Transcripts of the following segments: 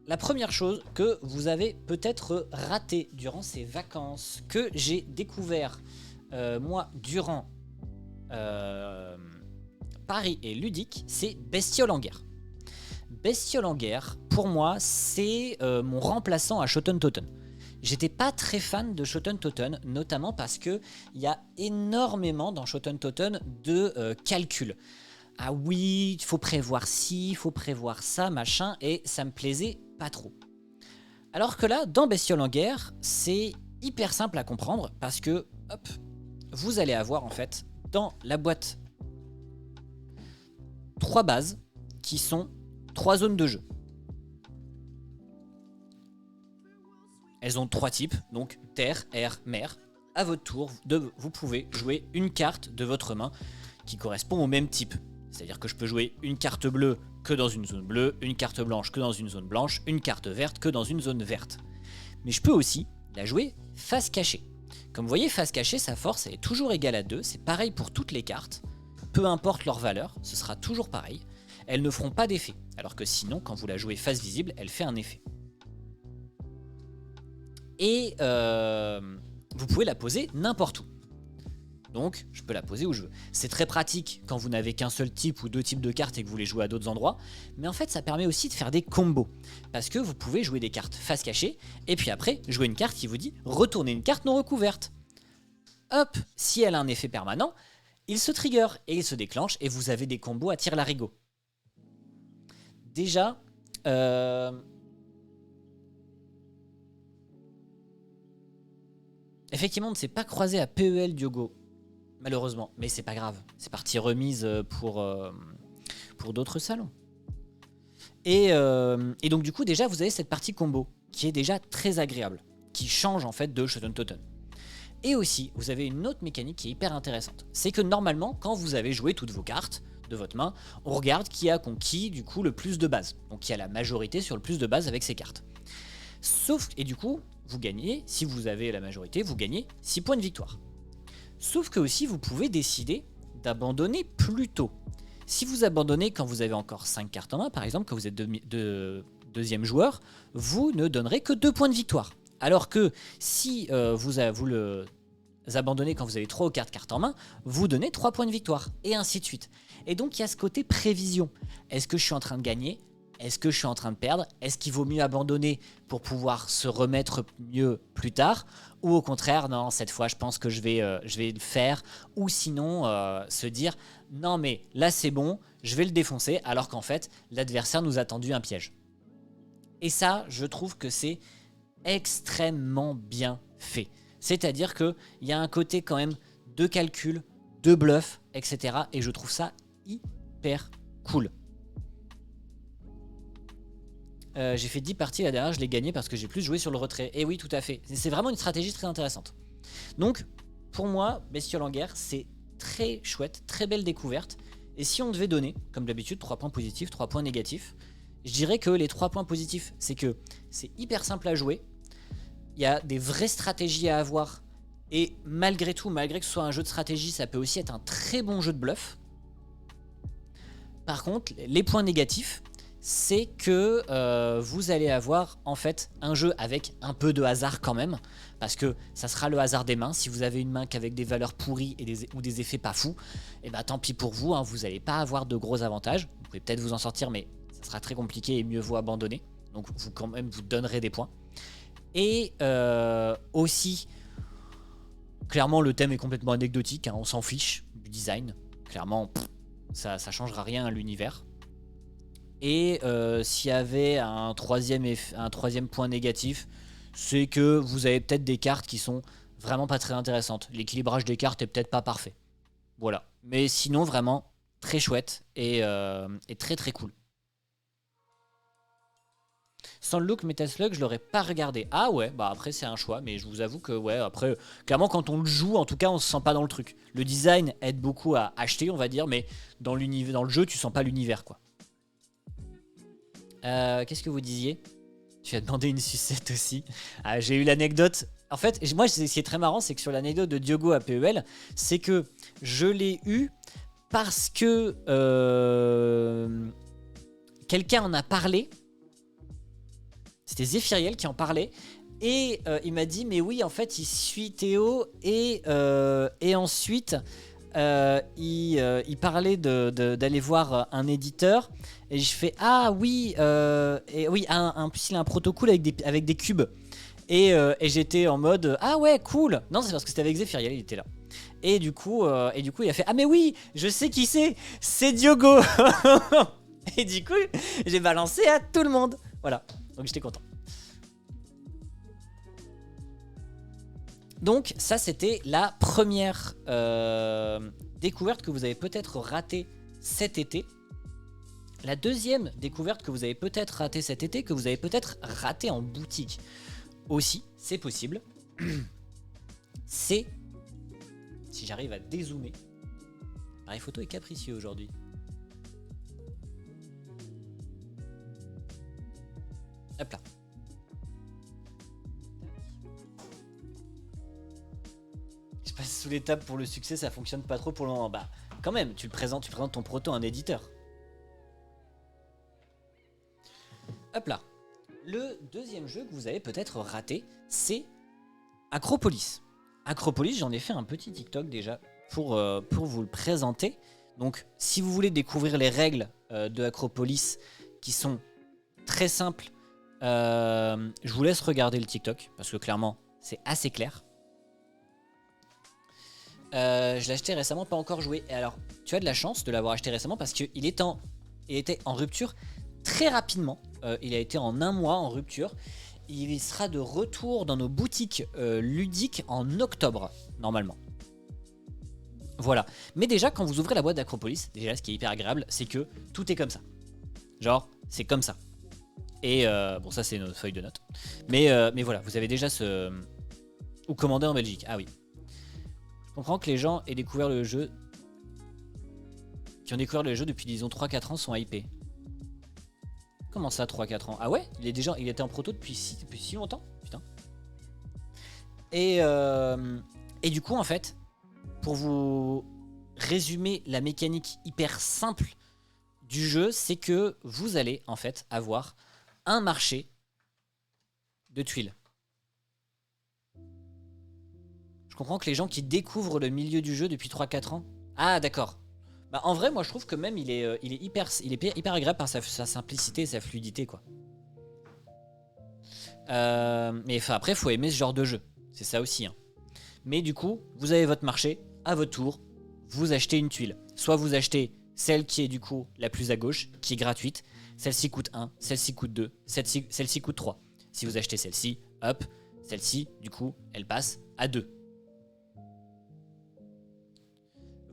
la première chose que vous avez peut-être raté durant ces vacances, que j'ai découvert moi durant Paris et Ludique, c'est Bestiole en guerre. Bestiole en guerre, pour moi, c'est mon remplaçant à Shoten Toten. J'étais pas très fan de Shoten Toten, notamment parce que il y a énormément dans Shoten Toten de calculs. Ah oui, il faut prévoir ci, il faut prévoir ça, machin, et ça me plaisait pas trop. Alors que là, dans Bestiole en guerre, c'est hyper simple à comprendre parce que, hop, vous allez avoir en fait dans la boîte 3 bases qui sont 3 zones de jeu. Elles ont 3 types, donc terre, air, mer. À votre tour, vous pouvez jouer une carte de votre main qui correspond au même type. C'est-à-dire que je peux jouer une carte bleue que dans une zone bleue, une carte blanche que dans une zone blanche, une carte verte que dans une zone verte. Mais je peux aussi la jouer face cachée. Comme vous voyez, face cachée, sa force elle est toujours égale à 2, c'est pareil pour toutes les cartes. Peu importe leur valeur, ce sera toujours pareil. Elles ne feront pas d'effet, alors que sinon, quand vous la jouez face visible, elle fait un effet. Et vous pouvez la poser n'importe où. Donc, je peux la poser où je veux. C'est très pratique quand vous n'avez qu'un seul type ou 2 types de cartes et que vous les jouez à d'autres endroits. Mais en fait, ça permet aussi de faire des combos. Parce que vous pouvez jouer des cartes face cachée. Et puis après, jouer une carte qui vous dit retourner une carte non recouverte. Hop, si elle a un effet permanent, il se trigger et il se déclenche. Et vous avez des combos à tire-larigot. Déjà, effectivement, on ne s'est pas croisé à PEL Diogo. Malheureusement, mais c'est pas grave. C'est partie remise pour d'autres salons. Et donc du coup, déjà, vous avez cette partie combo qui est déjà très agréable, qui change en fait de Shoten Toten. Et aussi, vous avez une autre mécanique qui est hyper intéressante. C'est que normalement, quand vous avez joué toutes vos cartes de votre main, on regarde qui a conquis du coup le plus de bases. Donc qui a la majorité sur le plus de bases avec ses cartes. Sauf, et du coup, vous gagnez, si vous avez la majorité, vous gagnez 6 points de victoire. Sauf que aussi, vous pouvez décider d'abandonner plus tôt. Si vous abandonnez quand vous avez encore 5 cartes en main, par exemple, quand vous êtes deuxième joueur, vous ne donnerez que 2 points de victoire. Alors que si vous le abandonnez quand vous avez 3 ou 4 cartes en main, vous donnez 3 points de victoire, et ainsi de suite. Et donc il y a ce côté prévision. Est-ce que je suis en train de gagner ? Est-ce que je suis en train de perdre ? Est-ce qu'il vaut mieux abandonner pour pouvoir se remettre mieux plus tard ? Ou au contraire, non, cette fois je pense que je vais le faire. Ou sinon se dire, non mais là c'est bon, je vais le défoncer, alors qu'en fait l'adversaire nous a tendu un piège. Et ça, je trouve que c'est extrêmement bien fait. C'est-à-dire qu'il y a un côté quand même de calcul, de bluff, etc. Et je trouve ça hyper cool. J'ai fait 10 parties la dernière, je l'ai gagné parce que j'ai plus joué sur le retrait. Et oui, tout à fait. C'est vraiment une stratégie très intéressante. Donc, pour moi, Bestiole en guerre, c'est très chouette, très belle découverte. Et si on devait donner, comme d'habitude, 3 points positifs, 3 points négatifs, je dirais que les 3 points positifs, c'est que c'est hyper simple à jouer. Il y a des vraies stratégies à avoir. Et malgré tout, malgré que ce soit un jeu de stratégie, ça peut aussi être un très bon jeu de bluff. Par contre, les points négatifs, c'est que vous allez avoir en fait un jeu avec un peu de hasard quand même, parce que ça sera le hasard des mains. Si vous avez une main qu'avec des valeurs pourries et ou des effets pas fous, et bah tant pis pour vous, hein, vous n'allez pas avoir de gros avantages. Vous pouvez peut-être vous en sortir, mais ça sera très compliqué et mieux vaut abandonner. Donc vous quand même vous donnerez des points. Et aussi, clairement le thème est complètement anecdotique, hein, on s'en fiche du design. Clairement, ça changera rien à l'univers. Et s'il y avait un troisième point négatif, c'est que vous avez peut-être des cartes qui sont vraiment pas très intéressantes. L'équilibrage des cartes est peut-être pas parfait. Voilà. Mais sinon, vraiment, très chouette et très très cool. Sans le look Metaslug, je l'aurais pas regardé. Ah ouais, bah après c'est un choix, mais je vous avoue que ouais, après, clairement quand on le joue, en tout cas on se sent pas dans le truc. Le design aide beaucoup à acheter, on va dire, mais dans le jeu, tu sens pas l'univers, quoi. Qu'est-ce que vous disiez ? Tu as demandé une sucette aussi. J'ai eu l'anecdote. En fait, moi, ce qui est très marrant, c'est que sur l'anecdote de Diogo à PEL, c'est que je l'ai eu parce que quelqu'un en a parlé. C'était Zéphiriel qui en parlait. Et il m'a dit, mais oui, en fait, il suit Théo. Et ensuite, il parlait d'aller voir un éditeur. Et je fais, ah oui, et oui, en plus, il a un protocole avec des cubes. Et j'étais en mode, ah ouais, cool. Non, c'est parce que c'était avec Zéphiriel, il était là. Et du coup, il a fait, ah mais oui, je sais qui c'est Diogo. Et du coup, j'ai balancé à tout le monde. Voilà, donc j'étais content. Donc ça, c'était la première découverte que vous avez peut-être ratée cet été. La deuxième découverte que vous avez peut-être ratée cet été, que vous avez peut-être ratée en boutique aussi, c'est possible. C'est, si j'arrive à dézoomer, l'appareil photo est capricieux aujourd'hui. Hop là. Je passe sous les tables pour le succès, ça fonctionne pas trop pour le moment. Bah, quand même, tu présentes ton proto à un éditeur. Hop là. Le deuxième jeu que vous avez peut-être raté, c'est Acropolis. Acropolis, j'en ai fait un petit TikTok déjà pour vous le présenter. Donc, si vous voulez découvrir les règles de Acropolis, qui sont très simples, je vous laisse regarder le TikTok, parce que clairement, c'est assez clair. Je l'ai acheté récemment, pas encore joué. Et alors, tu as de la chance de l'avoir acheté récemment, parce qu'il était en rupture très rapidement. Il a été en 1 mois en rupture. Il sera de retour dans nos boutiques ludiques en octobre, normalement. Voilà. Mais déjà, quand vous ouvrez la boîte d'Acropolis, déjà, ce qui est hyper agréable, c'est que tout est comme ça. Genre, c'est comme ça. Et bon, ça, c'est notre feuille de notes. Mais voilà, vous avez déjà ce... Ou commandé en Belgique. Ah oui. Je comprends que les gens aient découvert le jeu... Qui ont découvert le jeu depuis, disons, 3-4 ans sont hypés. Comment ça, 3-4 ans? Ah ouais, il était en proto depuis si longtemps? Putain. Et du coup, en fait, pour vous résumer la mécanique hyper simple du jeu, c'est que vous allez, en fait, avoir un marché de tuiles. Je comprends que les gens qui découvrent le milieu du jeu depuis 3-4 ans... Ah, d'accord. Bah, en vrai, moi, je trouve que même il est hyper agréable par sa simplicité et sa fluidité, quoi. Mais enfin, après, il faut aimer ce genre de jeu. C'est ça aussi. Hein. Mais du coup, vous avez votre marché, à votre tour, vous achetez une tuile. Soit vous achetez celle qui est du coup la plus à gauche, qui est gratuite. Celle-ci coûte 1, celle-ci coûte 2, celle-ci coûte 3. Si vous achetez celle-ci, hop, celle-ci, du coup, elle passe à 2.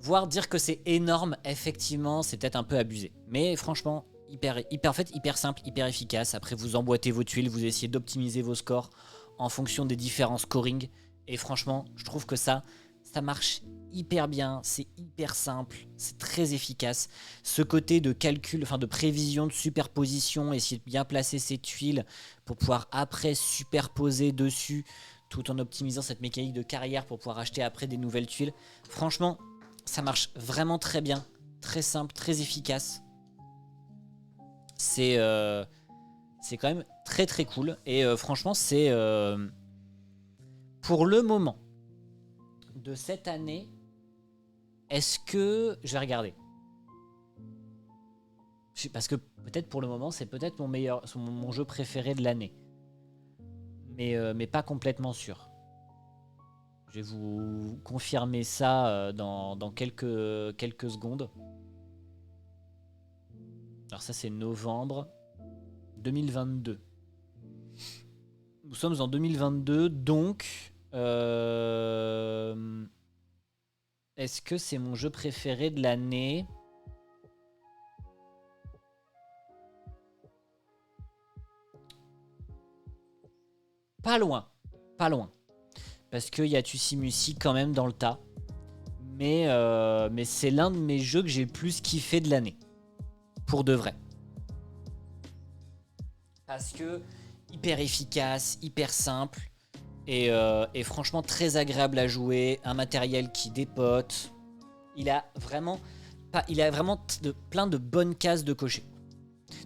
Voire dire que c'est énorme, effectivement, c'est peut-être un peu abusé. Mais franchement, hyper simple, hyper efficace. Après, vous emboîtez vos tuiles, vous essayez d'optimiser vos scores en fonction des différents scorings. Et franchement, je trouve que ça marche hyper bien. C'est hyper simple, c'est très efficace. Ce côté de calcul, enfin de prévision, de superposition, essayer de bien placer ses tuiles pour pouvoir après superposer dessus, tout en optimisant cette mécanique de carrière pour pouvoir acheter après des nouvelles tuiles. Franchement, ça marche vraiment très bien, très simple, très efficace. C'est quand même très très cool. Et franchement, c'est pour le moment de cette année, est-ce que... Je vais regarder. Parce que peut-être pour le moment, c'est peut-être mon jeu préféré de l'année. Mais pas complètement sûr. Je vais vous confirmer ça dans quelques secondes. Alors ça, c'est novembre 2022. Nous sommes en 2022, donc... est-ce que c'est mon jeu préféré de l'année? Pas loin. Pas loin. Parce qu'il y a Tussimusi quand même dans le tas. Mais c'est l'un de mes jeux que j'ai le plus kiffé de l'année. Pour de vrai. Parce que hyper efficace, hyper simple. Et franchement très agréable à jouer. Un matériel qui dépote. Il a vraiment plein de bonnes cases de cocher.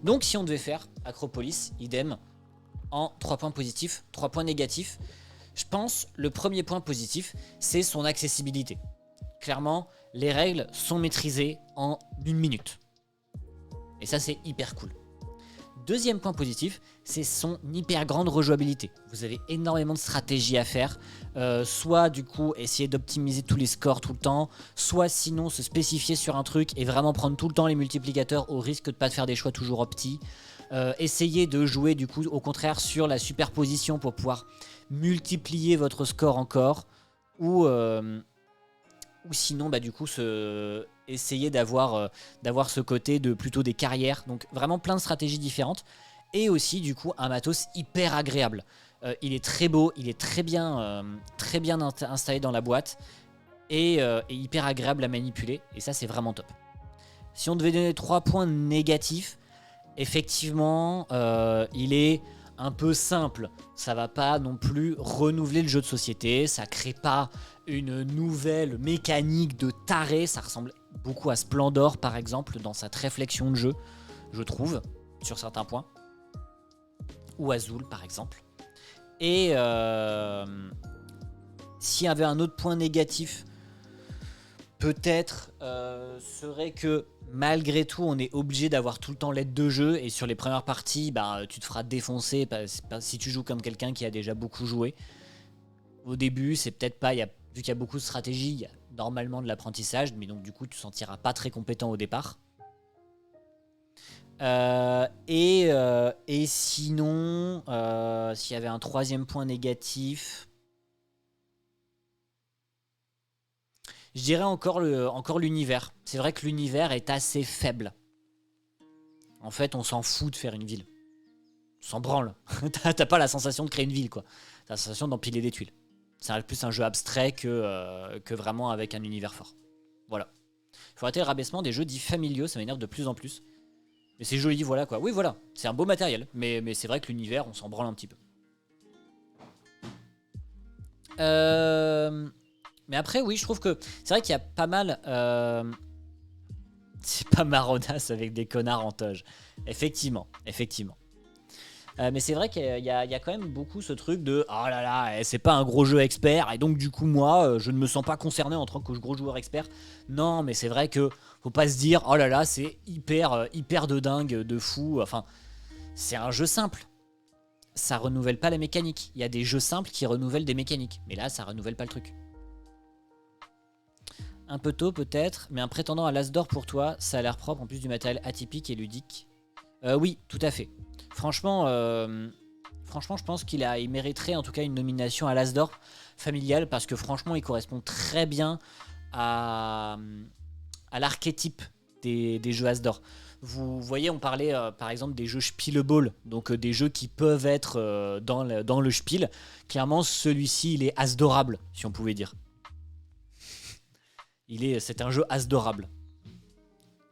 Donc si on devait faire Acropolis, idem. en 3 points positifs, 3 points négatifs. Je pense le premier point positif, c'est son accessibilité. Clairement, les règles sont maîtrisées en 1 minute. Et ça, c'est hyper cool. Deuxième point positif, c'est son hyper grande rejouabilité. Vous avez énormément de stratégies à faire. Soit du coup essayer d'optimiser tous les scores tout le temps, soit sinon se spécifier sur un truc et vraiment prendre tout le temps les multiplicateurs au risque de ne pas faire des choix toujours opti. Essayer de jouer du coup au contraire sur la superposition pour pouvoir multiplier votre score encore. Ou sinon du coup essayer d'avoir ce côté de plutôt des carrières. Donc vraiment plein de stratégies différentes. Et aussi du coup un matos hyper agréable. Il est très beau, il est très bien installé dans la boîte. Et hyper agréable à manipuler. Et ça c'est vraiment top. Si on devait donner 3 points négatifs, effectivement il est un peu simple. Ça va pas non plus renouveler le jeu de société. Ça crée pas une nouvelle mécanique de taré. Ça ressemble beaucoup à Splendor par exemple dans cette réflexion de jeu, je trouve, sur certains points. Ou Azul par exemple. Et s'il y avait un autre point négatif, peut-être serait que malgré tout on est obligé d'avoir tout le temps l'aide de jeu, et sur les premières parties tu te feras défoncer si tu joues comme quelqu'un qui a déjà beaucoup joué. Au début c'est peut-être pas, vu qu'il y a beaucoup de stratégie, il y a normalement de l'apprentissage, mais donc du coup tu te sentiras pas très compétent au départ. Et sinon s'il y avait un troisième point négatif, je dirais encore l'univers. C'est vrai que l'univers est assez faible. En fait, on s'en fout de faire une ville. On s'en branle. T'as pas la sensation de créer une ville, quoi. T'as la sensation d'empiler des tuiles. C'est plus un jeu abstrait que vraiment avec un univers fort. Voilà. Il faut arrêter le rabaissement des jeux dits familiaux, ça m'énerve de plus en plus. Mais c'est joli, voilà quoi. Oui, voilà. C'est un beau matériel. Mais c'est vrai que l'univers, on s'en branle un petit peu. Mais après, oui, je trouve que c'est vrai qu'il y a pas mal. C'est pas marronasse avec des connards en toge. Effectivement. Mais c'est vrai qu'il y a quand même beaucoup ce truc de oh là là, c'est pas un gros jeu expert, et donc du coup, moi, je ne me sens pas concerné en tant que gros joueur expert. Non, mais c'est vrai que faut pas se dire oh là là, c'est hyper de dingue, de fou. Enfin, c'est un jeu simple. Ça renouvelle pas la mécanique. Il y a des jeux simples qui renouvellent des mécaniques. Mais là, ça renouvelle pas le truc. Un peu tôt peut-être, mais un prétendant à l'As d'or pour toi, ça a l'air propre en plus du matériel atypique et ludique. Oui, tout à fait. Franchement, je pense qu'il mériterait en tout cas une nomination à l'As d'or familial, parce que franchement, il correspond très bien à l'archétype des jeux As d'or. Vous voyez, on parlait par exemple des jeux Spieleball, donc des jeux qui peuvent être dans le Spiel. Clairement, celui-ci, il est As-dorable, si on pouvait dire. C'est un jeu As-dorable.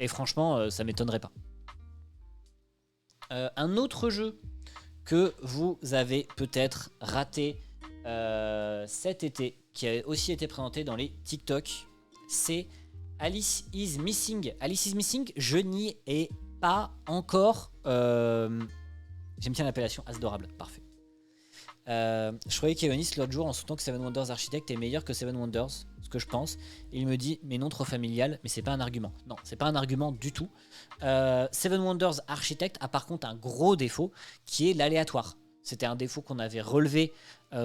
Et franchement, ça m'étonnerait pas. Un autre jeu que vous avez peut-être raté cet été, qui a aussi été présenté dans les TikTok, c'est Alice is Missing. Alice is Missing, je n'y ai pas encore. J'aime bien l'appellation As-dorable, parfait. Je croyais qu'Eonis l'autre jour en soutenant que Seven Wonders Architect est meilleur que Seven Wonders, ce que je pense. Et il me dit mais non, trop familial, mais c'est pas un argument. Non, c'est pas un argument du tout. Seven Wonders Architect a par contre un gros défaut qui est l'aléatoire. C'était un défaut qu'on avait relevé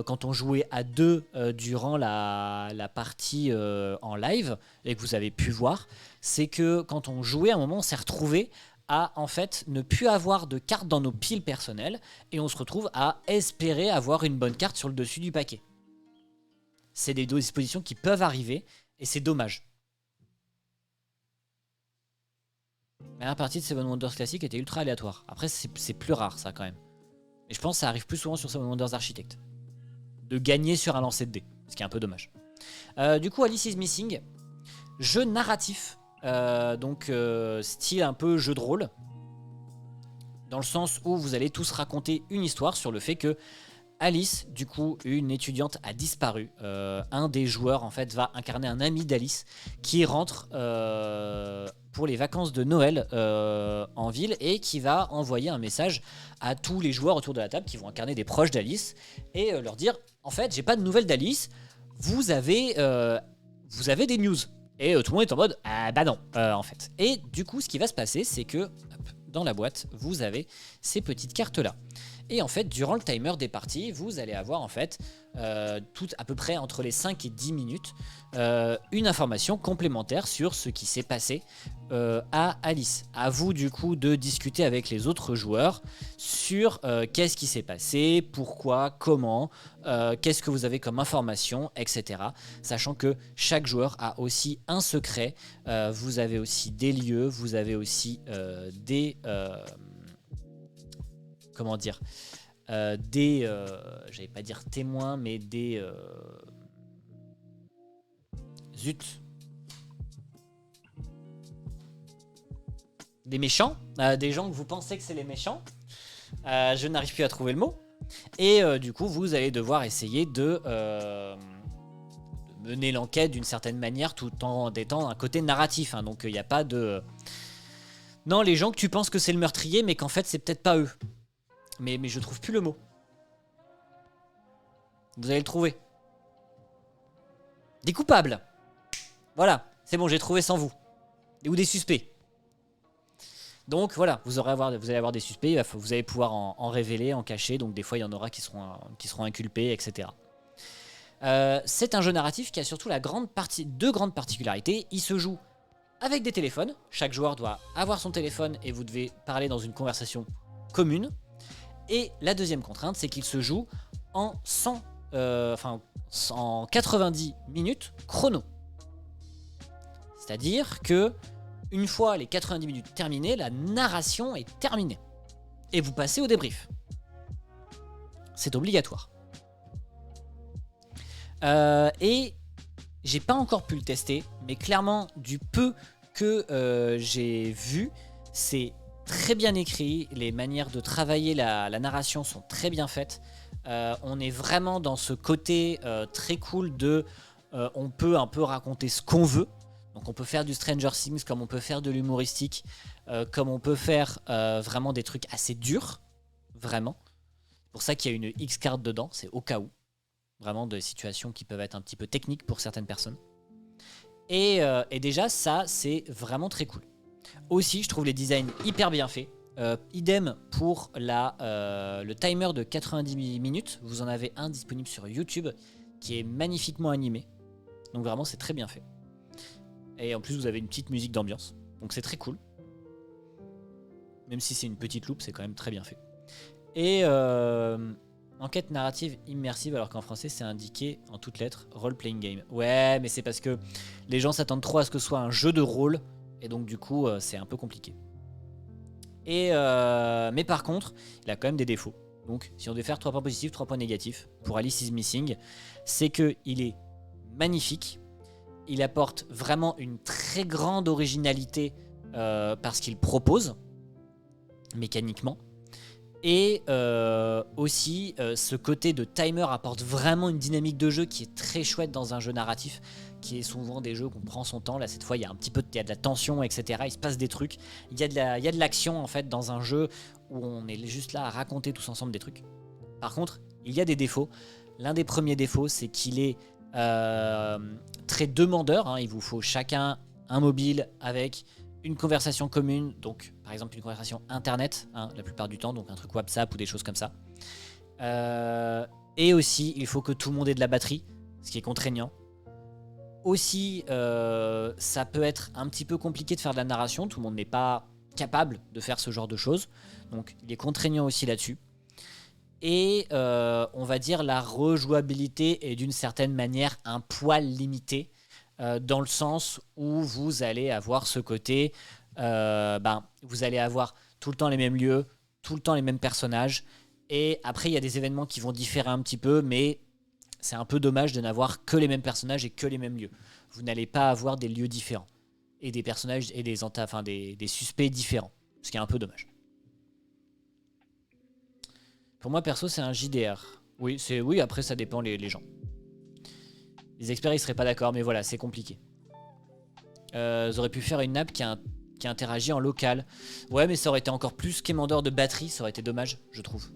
quand on jouait à deux durant la partie en live et que vous avez pu voir. C'est que quand on jouait, à un moment, on s'est retrouvé à en fait ne plus avoir de cartes dans nos piles personnelles, et on se retrouve à espérer avoir une bonne carte sur le dessus du paquet. C'est des dispositions qui peuvent arriver et c'est dommage. Mais la partie de Seven Wonders classique était ultra aléatoire. Après c'est plus rare ça quand même. Mais je pense que ça arrive plus souvent sur Seven Wonders Architect. De gagner sur un lancer de dés, ce qui est un peu dommage. Du coup, Alice is Missing, jeu narratif. Donc style un peu jeu de rôle, dans le sens où vous allez tous raconter une histoire sur le fait que Alice, du coup, une étudiante a disparu. Un des joueurs, en fait, va incarner un ami d'Alice qui rentre pour les vacances de Noël en ville et qui va envoyer un message à tous les joueurs autour de la table qui vont incarner des proches d'Alice et leur dire, en fait, j'ai pas de nouvelles d'Alice, vous avez des news. Et tout le monde est en mode, ah bah non, en fait. Et du coup, ce qui va se passer, c'est que hop, dans la boîte, vous avez ces petites cartes-là. Et en fait, durant le timer des parties, vous allez avoir en fait, tout à peu près entre les 5 et 10 minutes, une information complémentaire sur ce qui s'est passé à Alice. À vous du coup de discuter avec les autres joueurs sur qu'est-ce qui s'est passé, pourquoi, comment, qu'est-ce que vous avez comme information, etc. Sachant que chaque joueur a aussi un secret, vous avez aussi des lieux, vous avez aussi des... comment dire, j'allais pas dire témoins, mais des zut, des méchants, des gens que vous pensez que c'est les méchants. Je n'arrive plus à trouver le mot. Et du coup, vous allez devoir essayer de mener l'enquête d'une certaine manière, tout en étant un côté narratif. Hein. Donc, il n'y a pas de non, les gens que tu penses que c'est le meurtrier, mais qu'en fait, c'est peut-être pas eux. Mais je trouve plus le mot. Vous allez le trouver. Des coupables. Voilà, c'est bon, j'ai trouvé sans vous. Ou des suspects. Donc voilà, vous allez avoir des suspects, vous allez pouvoir en révéler, en cacher. Donc des fois, il y en aura qui seront inculpés, etc. C'est un jeu narratif qui a surtout deux grandes particularités. Il se joue avec des téléphones. Chaque joueur doit avoir son téléphone et vous devez parler dans une conversation commune. Et la deuxième contrainte, c'est qu'il se joue en 90 minutes chrono. C'est-à-dire que une fois les 90 minutes terminées, la narration est terminée. Et vous passez au débrief. C'est obligatoire. Et j'ai pas encore pu le tester, mais clairement, du peu que j'ai vu, c'est très bien écrit, les manières de travailler la narration sont très bien faites. On est vraiment dans ce côté très cool de on peut un peu raconter ce qu'on veut. Donc on peut faire du Stranger Things, comme on peut faire de l'humoristique, comme on peut faire vraiment des trucs assez durs, vraiment. C'est pour ça qu'il y a une X-card dedans, c'est au cas où. Vraiment des situations qui peuvent être un petit peu techniques pour certaines personnes. Et déjà, ça, c'est vraiment très cool. Aussi, je trouve les designs hyper bien faits. Idem pour le timer de 90 minutes. Vous en avez un disponible sur YouTube qui est magnifiquement animé. Donc vraiment, c'est très bien fait. Et en plus, vous avez une petite musique d'ambiance. Donc c'est très cool. Même si c'est une petite loupe, c'est quand même très bien fait. Et enquête narrative immersive, alors qu'en français, c'est indiqué en toutes lettres role-playing game. Ouais, mais c'est parce que les gens s'attendent trop à ce que ce soit un jeu de rôle. Et donc du coup, c'est un peu compliqué. Mais par contre, il a quand même des défauts. Donc si on devait faire 3 points positifs, 3 points négatifs pour Alice is Missing, c'est qu'il est magnifique. Il apporte vraiment une très grande originalité parce qu'il propose mécaniquement. Et aussi, ce côté de timer apporte vraiment une dynamique de jeu qui est très chouette dans un jeu narratif, qui est souvent des jeux qu'on prend son temps. Là, cette fois, il y a un petit peu de la tension, etc. Il se passe des trucs. Il y a de l'action, en fait, dans un jeu où on est juste là à raconter tous ensemble des trucs. Par contre, il y a des défauts. L'un des premiers défauts, c'est qu'il est très demandeur. Hein. Il vous faut chacun un mobile avec une conversation commune, donc par exemple une conversation internet, hein, la plupart du temps, donc un truc WhatsApp ou des choses comme ça. Et aussi, il faut que tout le monde ait de la batterie, ce qui est contraignant. Aussi, ça peut être un petit peu compliqué de faire de la narration, tout le monde n'est pas capable de faire ce genre de choses, donc il est contraignant aussi là-dessus. Et on va dire la rejouabilité est d'une certaine manière un poil limitée, dans le sens où vous allez avoir ce côté, vous allez avoir tout le temps les mêmes lieux, tout le temps les mêmes personnages, et après il y a des événements qui vont différer un petit peu, mais c'est un peu dommage de n'avoir que les mêmes personnages et que les mêmes lieux. Vous n'allez pas avoir des lieux différents, et des personnages et des suspects différents, ce qui est un peu dommage. Pour moi perso c'est un JDR. Oui, après ça dépend les gens. Les experts ils seraient pas d'accord, mais voilà, c'est compliqué. Ils auraient pu faire une nappe qui interagit en local. Ouais, mais ça aurait été encore plus quémandeur de batterie, ça aurait été dommage, je trouve.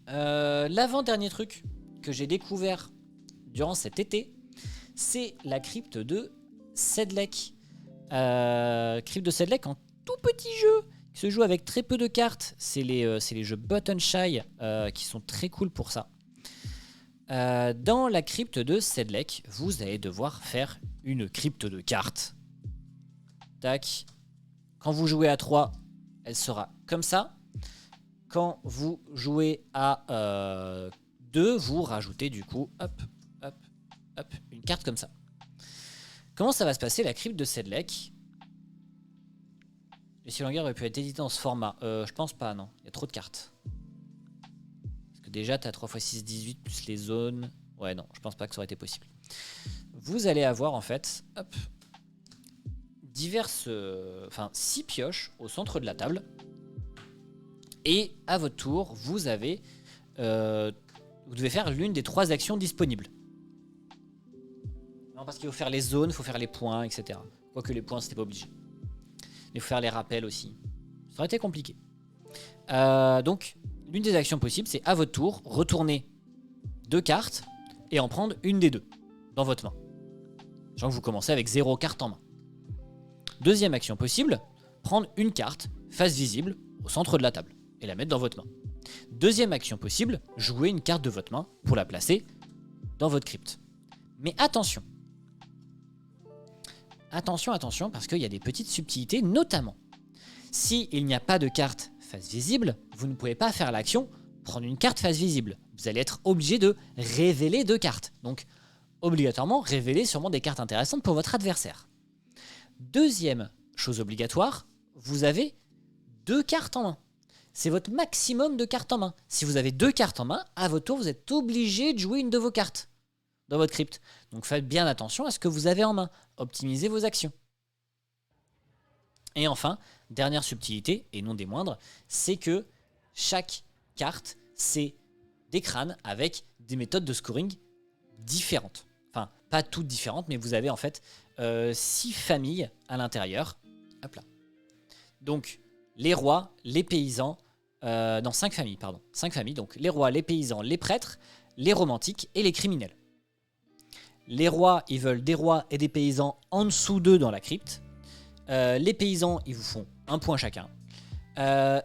L'avant-dernier truc que j'ai découvert durant cet été, c'est la crypte de Sedlec. Crypte de Sedlec en tout petit jeu qui se joue avec très peu de cartes. C'est les jeux Button Shy qui sont très cool pour ça. Dans la crypte de Sedlec, vous allez devoir faire une crypte de cartes. Tac. Quand vous jouez à 3, elle sera comme ça. Quand vous jouez à 2, vous rajoutez du coup, hop, une carte comme ça. Comment ça va se passer la crypte de Sedlec? Les Silangers auraient pu être édités dans ce format. Je pense pas, non. Il y a trop de cartes. Parce que déjà, tu as 3x6, 18 plus les zones. Ouais, non, je pense pas que ça aurait été possible. Vous allez avoir en fait, hop, diverses. Enfin, 6 pioches au centre de la table. Et à votre tour, vous avez. Vous devez faire l'une des 3 actions disponibles. Non, parce qu'il faut faire les zones, il faut faire les points, etc. Quoique les points, c'était pas obligé. Mais il faut faire les rappels aussi. Ça aurait été compliqué. Donc, l'une des actions possibles, c'est à votre tour, retourner 2 cartes et en prendre une des 2 dans votre main. Sachant que vous commencez avec 0 carte en main. Deuxième action possible, prendre une carte, face visible, au centre de la table et la mettre dans votre main. Deuxième action possible, jouer une carte de votre main pour la placer dans votre crypte. Mais attention, parce qu'il y a des petites subtilités, notamment s'il n'y a pas de carte face visible, vous ne pouvez pas faire l'action prendre une carte face visible. Vous allez être obligé de révéler 2 cartes. Donc, obligatoirement, révéler sûrement des cartes intéressantes pour votre adversaire. Deuxième chose obligatoire, vous avez 2 cartes en main. C'est votre maximum de cartes en main. Si vous avez 2 cartes en main, à votre tour, vous êtes obligé de jouer une de vos cartes dans votre crypte. Donc faites bien attention à ce que vous avez en main. Optimisez vos actions. Et enfin, dernière subtilité, et non des moindres, c'est que chaque carte, c'est des crânes avec des méthodes de scoring différentes. Enfin, pas toutes différentes, mais vous avez en fait 6 familles à l'intérieur. Hop là. Donc, les rois, les paysans, 5 familles, pardon. 5 familles, donc les rois, les paysans, les prêtres, les romantiques et les criminels. Les rois, ils veulent des rois et des paysans en dessous d'eux dans la crypte. Les paysans, ils vous font 1 point chacun.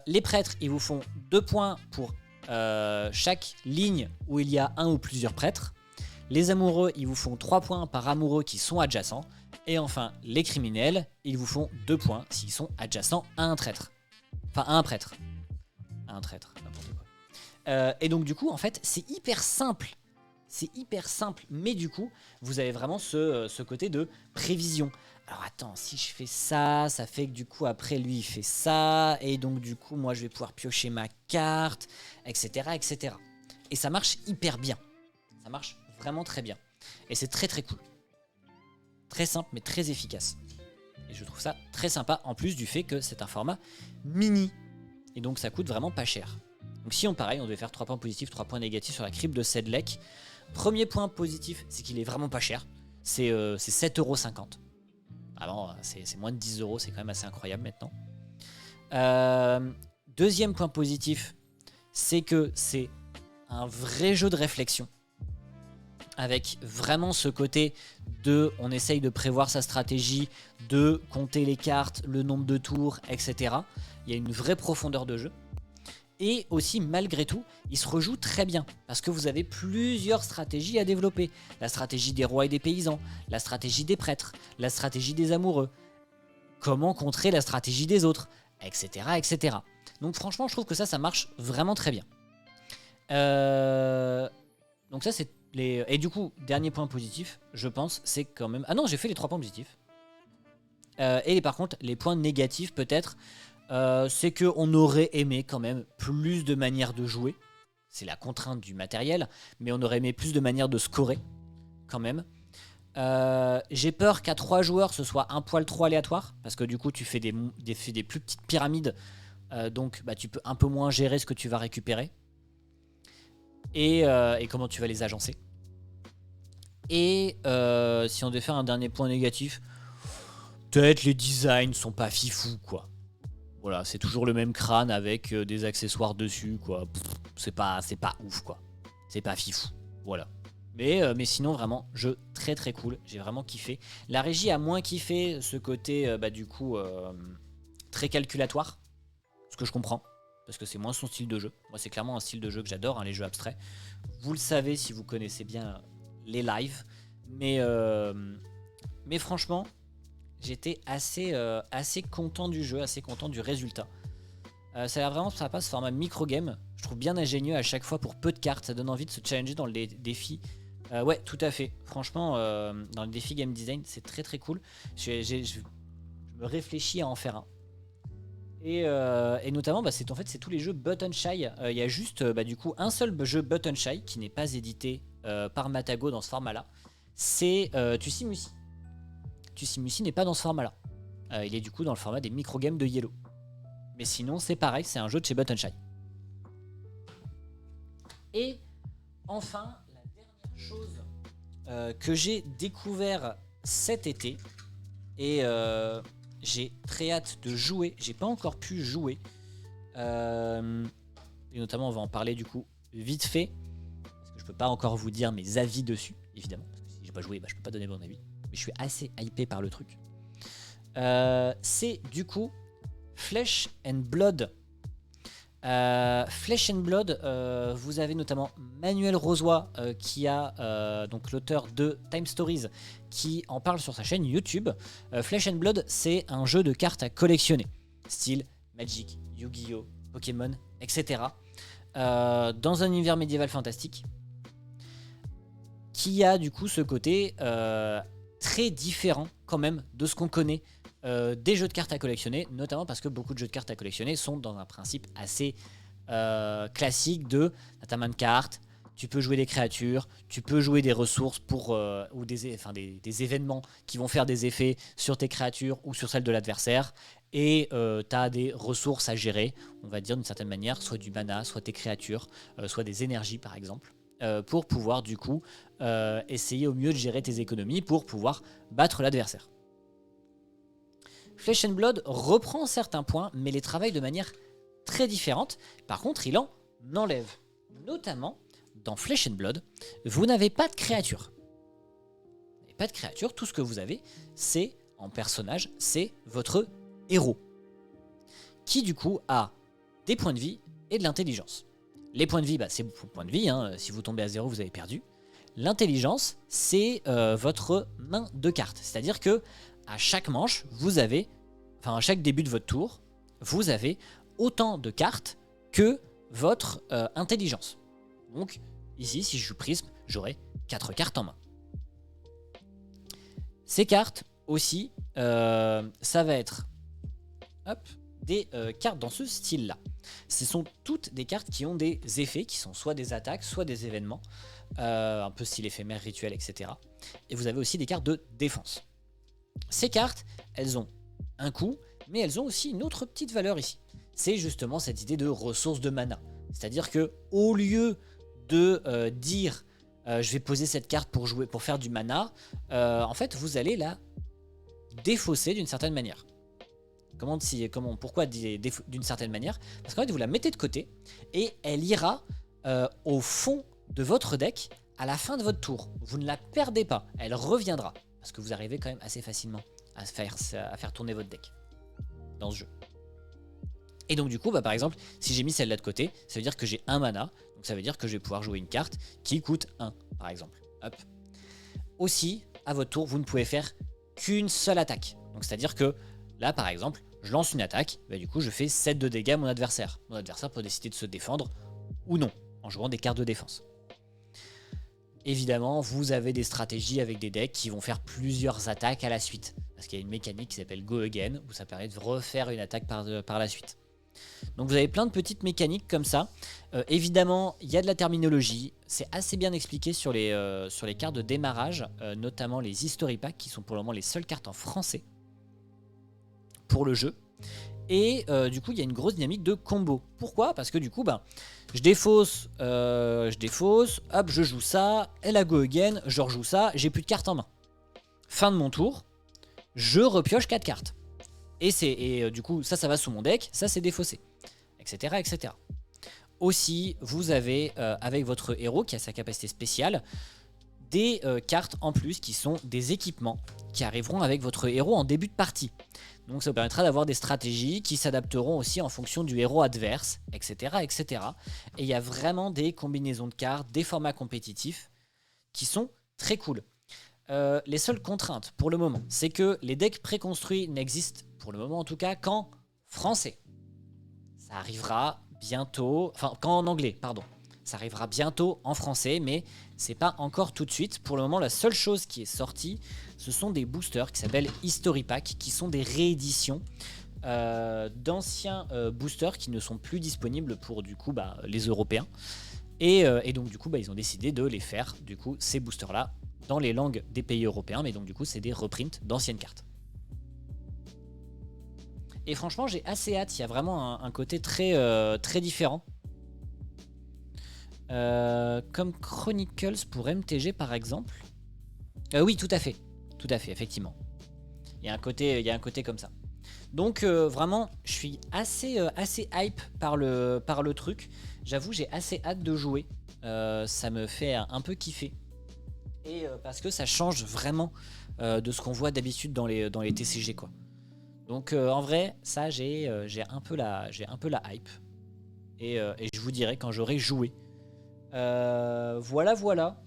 Les prêtres, ils vous font 2 points pour chaque ligne où il y a un ou plusieurs prêtres. Les amoureux, ils vous font 3 points par amoureux qui sont adjacents. Et enfin, les criminels, ils vous font 2 points s'ils sont adjacents à un traître. Enfin, à un prêtre. À un traître, n'importe quoi. Et donc, du coup, en fait, c'est hyper simple. C'est hyper simple, mais du coup, vous avez vraiment ce côté de prévision. Alors attends, si je fais ça, ça fait que du coup, après lui, il fait ça, et donc du coup, moi, je vais pouvoir piocher ma carte, etc., etc. Et ça marche hyper bien. Ça marche vraiment très bien. Et c'est très très cool. Très simple, mais très efficace. Et je trouve ça très sympa, en plus du fait que c'est un format mini. Et donc, ça coûte vraiment pas cher. Donc si on pareil, on devait faire 3 points positifs, 3 points négatifs sur la crypte de Sedlec. Premier point positif, c'est qu'il est vraiment pas cher. C'est 7,50 €. Avant, c'est moins de 10 €, c'est quand même assez incroyable maintenant. Deuxième point positif, c'est que c'est un vrai jeu de réflexion. Avec vraiment ce côté de on essaye de prévoir sa stratégie, de compter les cartes, le nombre de tours, etc. Il y a une vraie profondeur de jeu. Et aussi, malgré tout, il se rejoue très bien, parce que vous avez plusieurs stratégies à développer. La stratégie des rois et des paysans, la stratégie des prêtres, la stratégie des amoureux, comment contrer la stratégie des autres, etc. etc. Donc franchement, je trouve que ça marche vraiment très bien. Donc ça, c'est les... Et du coup, dernier point positif, je pense, c'est quand même... Ah non, j'ai fait les 3 points positifs. Et par contre, les points négatifs, peut-être... c'est qu'on aurait aimé quand même plus de manières de jouer. C'est la contrainte du matériel, mais on aurait aimé plus de manières de scorer, quand même. J'ai peur qu'à 3 joueurs, ce soit un poil trop aléatoire, parce que du coup, tu fais des plus petites pyramides Donc bah, tu peux un peu moins gérer ce que tu vas récupérer et comment tu vas les agencer. Et si on devait faire un dernier point négatif, peut-être les designs sont pas fifous, quoi. Voilà, c'est toujours le même crâne avec des accessoires dessus, quoi. C'est pas ouf, quoi. C'est pas fifou, voilà. Mais sinon, vraiment, jeu très très cool. J'ai vraiment kiffé. La régie a moins kiffé ce côté, du coup, très calculatoire. Ce que je comprends, parce que c'est moins son style de jeu. Moi, c'est clairement un style de jeu que j'adore, hein, les jeux abstraits. Vous le savez si vous connaissez bien les lives. Mais franchement, j'étais assez content du jeu, assez content du résultat. Ça a l'air vraiment sympa ce format micro-game. Je trouve bien ingénieux à chaque fois pour peu de cartes. Ça donne envie de se challenger dans les défis. Ouais, tout à fait. Franchement, dans le défi game design, c'est très très cool. Je me réfléchis à en faire un. Et notamment, c'est tous les jeux Button Shy. Il y a juste du coup un seul jeu Button Shy qui n'est pas édité par Matago dans ce format-là. C'est Tussimusi. Tussimusi n'est pas dans ce format-là. Il est du coup dans le format des micro-games de Yellow. Mais sinon, c'est pareil, c'est un jeu de chez Button Shy. Et enfin, la dernière chose que j'ai découvert cet été, et j'ai très hâte de jouer, j'ai pas encore pu jouer, et notamment on va en parler du coup vite fait, parce que je peux pas encore vous dire mes avis dessus, évidemment, parce que si j'ai pas joué, je peux pas donner mon avis, mais je suis assez hypé par le truc. C'est du coup Flesh and Blood. Flesh and Blood, vous avez notamment Manuel Rosoy qui a donc l'auteur de Time Stories qui en parle sur sa chaîne YouTube. Flesh and Blood, c'est un jeu de cartes à collectionner, style Magic, Yu-Gi-Oh, Pokémon, etc. Dans un univers médiéval fantastique qui a du coup ce côté très différent quand même de ce qu'on connaît des jeux de cartes à collectionner, notamment parce que beaucoup de jeux de cartes à collectionner sont dans un principe assez classique de ta main de cartes, tu peux jouer des créatures, tu peux jouer des ressources pour ou des événements qui vont faire des effets sur tes créatures ou sur celles de l'adversaire, et tu as des ressources à gérer, on va dire d'une certaine manière, soit du mana, soit tes créatures, soit des énergies par exemple, pour pouvoir du coup essayer au mieux de gérer tes économies pour pouvoir battre l'adversaire. Flesh and Blood reprend certains points, mais les travaille de manière très différente. Par contre, il en enlève. Notamment, dans Flesh and Blood, vous n'avez pas de créature. Vous n'avez pas de créature, tout ce que vous avez, c'est, en personnage, c'est votre héros. Qui, du coup, a des points de vie et de l'intelligence. Les points de vie, c'est vos points de vie. Hein. Si vous tombez à 0, vous avez perdu. L'intelligence, c'est votre main de cartes. C'est-à-dire que à chaque manche, à chaque début de votre tour, vous avez autant de cartes que votre intelligence. Donc, ici, si je joue Prisme, j'aurai 4 cartes en main. Ces cartes aussi, ça va être des cartes dans ce style-là. Ce sont toutes des cartes qui ont des effets, qui sont soit des attaques, soit des événements, un peu style éphémère, rituel, etc. Et vous avez aussi des cartes de défense. Ces cartes, elles ont un coût, mais elles ont aussi une autre petite valeur ici. C'est justement cette idée de ressources de mana. C'est-à-dire que au lieu de dire je vais poser cette carte pour faire du mana, en fait vous allez la défausser d'une certaine manière. Pourquoi d'une certaine manière? Parce qu'en fait vous la mettez de côté et elle ira au fond de votre deck à la fin de votre tour. Vous ne la perdez pas, elle reviendra. Parce que vous arrivez quand même assez facilement à faire tourner votre deck dans ce jeu. Et donc du coup, par exemple, si j'ai mis celle-là de côté, ça veut dire que j'ai un mana. Donc ça veut dire que je vais pouvoir jouer une carte qui coûte 1, par exemple. Hop. Aussi, à votre tour, vous ne pouvez faire qu'une seule attaque. Donc c'est-à-dire que là, par exemple, je lance une attaque, du coup je fais 7 de dégâts à mon adversaire. Mon adversaire peut décider de se défendre ou non, en jouant des cartes de défense. Évidemment, vous avez des stratégies avec des decks qui vont faire plusieurs attaques à la suite. Parce qu'il y a une mécanique qui s'appelle Go Again, où ça permet de refaire une attaque par la suite. Donc vous avez plein de petites mécaniques comme ça. Évidemment, il y a de la terminologie. C'est assez bien expliqué sur les cartes de démarrage, notamment les History Packs, qui sont pour le moment les seules cartes en français pour le jeu. Et du coup, il y a une grosse dynamique de combo. Pourquoi? Parce que du coup, je défausse, hop, je joue ça, elle a go again, je rejoue ça, j'ai plus de cartes en main. Fin de mon tour, je repioche 4 cartes. Et du coup, ça va sous mon deck, ça c'est défaussé, etc., etc. Aussi, vous avez, avec votre héros qui a sa capacité spéciale, des cartes en plus qui sont des équipements qui arriveront avec votre héros en début de partie. Donc ça vous permettra d'avoir des stratégies qui s'adapteront aussi en fonction du héros adverse, etc., etc. Et il y a vraiment des combinaisons de cartes, des formats compétitifs qui sont très cool. Les seules contraintes pour le moment, c'est que les decks préconstruits n'existent, pour le moment en tout cas, qu'en français. Ça arrivera bientôt, enfin qu'en anglais, pardon. Ça arrivera bientôt en français, mais c'est pas encore tout de suite. Pour le moment, la seule chose qui est sortie, ce sont des boosters qui s'appellent History Pack, qui sont des rééditions d'anciens boosters qui ne sont plus disponibles pour du coup les Européens. Et donc du coup, ils ont décidé de les faire, du coup, ces boosters-là, dans les langues des pays européens, mais donc du coup, c'est des reprints d'anciennes cartes. Et franchement, j'ai assez hâte. Il y a vraiment un côté très, très différent. Comme Chronicles pour MTG par exemple. Oui, tout à fait, effectivement. Il y a un côté comme ça. Donc vraiment, je suis assez hype par le truc. J'avoue, j'ai assez hâte de jouer. Ça me fait un peu kiffer. Et parce que ça change vraiment de ce qu'on voit d'habitude dans les TCG quoi. Donc en vrai, ça j'ai un peu la hype. Et je vous dirai quand j'aurai joué. Voilà.